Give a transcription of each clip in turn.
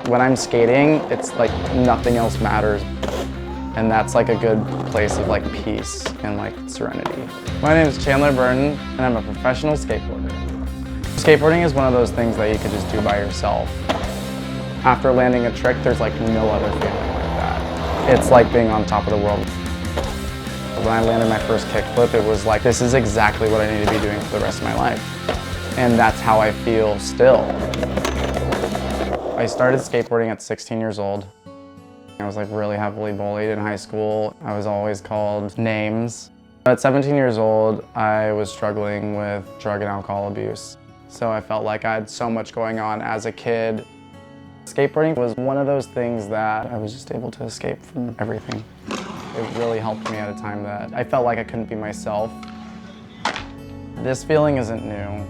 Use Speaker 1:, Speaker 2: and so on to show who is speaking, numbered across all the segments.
Speaker 1: When I'm skating, it's like nothing else matters. And that's like a good place of like peace and like serenity. My name is Chandler Burton, and I'm a professional skateboarder. Skateboarding is one of those things that you could just do by yourself. After landing a trick, there's like no other feeling like that. It's like being on top of the world. When I landed my first kickflip, it was like, this is exactly what I need to be doing for the rest of my life. And that's how I feel still. I started skateboarding at 16 years old. I was like really heavily bullied in high school. I was always called names. At 17 years old, I was struggling with drug and alcohol abuse. So I felt like I had so much going on as a kid. Skateboarding was one of those things that I was just able to escape from everything. It really helped me at a time that I felt like I couldn't be myself. This feeling isn't new.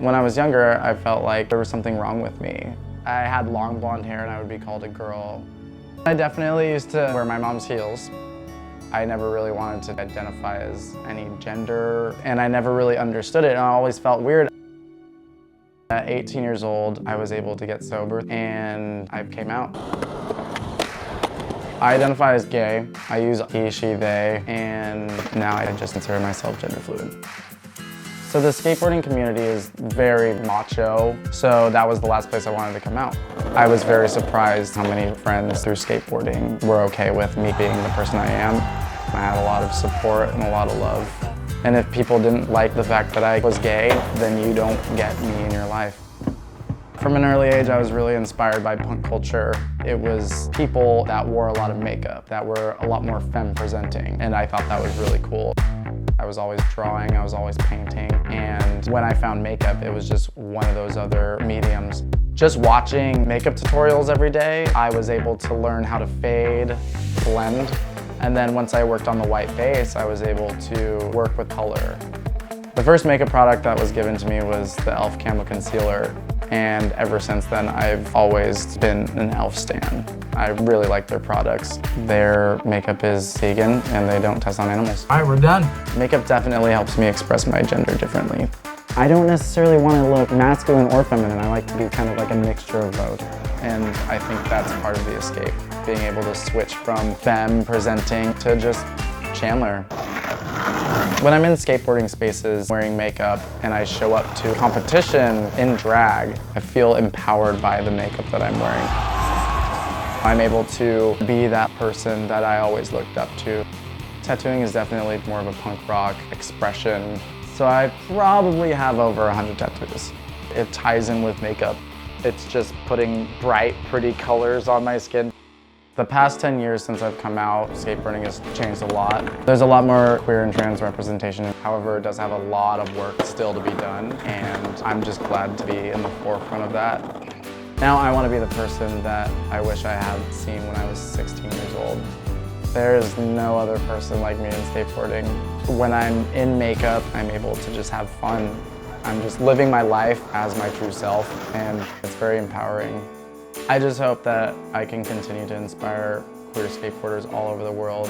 Speaker 1: When I was younger, I felt like there was something wrong with me. I had long blonde hair and I would be called a girl. I definitely used to wear my mom's heels. I never really wanted to identify as any gender, and I never really understood it, and I always felt weird. At 18 years old, I was able to get sober, and I came out. I identify as gay. I use he, she, they, and now I just consider myself gender fluid. So the skateboarding community is very macho, so that was the last place I wanted to come out. I was very surprised how many friends through skateboarding were okay with me being the person I am. I had a lot of support and a lot of love. And if people didn't like the fact that I was gay, then you don't get me in your life. From an early age, I was really inspired by punk culture. It was people that wore a lot of makeup, that were a lot more femme-presenting, and I thought that was really cool. I was always drawing, I was always painting, and when I found makeup, it was just one of those other mediums. Just watching makeup tutorials every day, I was able to learn how to fade, blend, and then once I worked on the white base, I was able to work with color. The first makeup product that was given to me was the e.l.f. Camo Concealer, and ever since then, I've always been an e.l.f. stan. I really like their products. Their makeup is vegan and they don't test on animals.
Speaker 2: All right, we're done.
Speaker 1: Makeup definitely helps me express my gender differently. I don't necessarily want to look masculine or feminine. I like to be kind of like a mixture of both. And I think that's part of the escape, being able to switch from femme presenting to just Chandler. When I'm in skateboarding spaces wearing makeup and I show up to competition in drag, I feel empowered by the makeup that I'm wearing. I'm able to be that person that I always looked up to. Tattooing is definitely more of a punk rock expression, so I probably have over 100 tattoos. It ties in with makeup. It's just putting bright, pretty colors on my skin. The past 10 years since I've come out, skateboarding has changed a lot. There's a lot more queer and trans representation. However, it does have a lot of work still to be done, and I'm just glad to be in the forefront of that. Now I want to be the person that I wish I had seen when I was 16 years old. There is no other person like me in skateboarding. When I'm in makeup, I'm able to just have fun. I'm just living my life as my true self, and it's very empowering. I just hope that I can continue to inspire queer skateboarders all over the world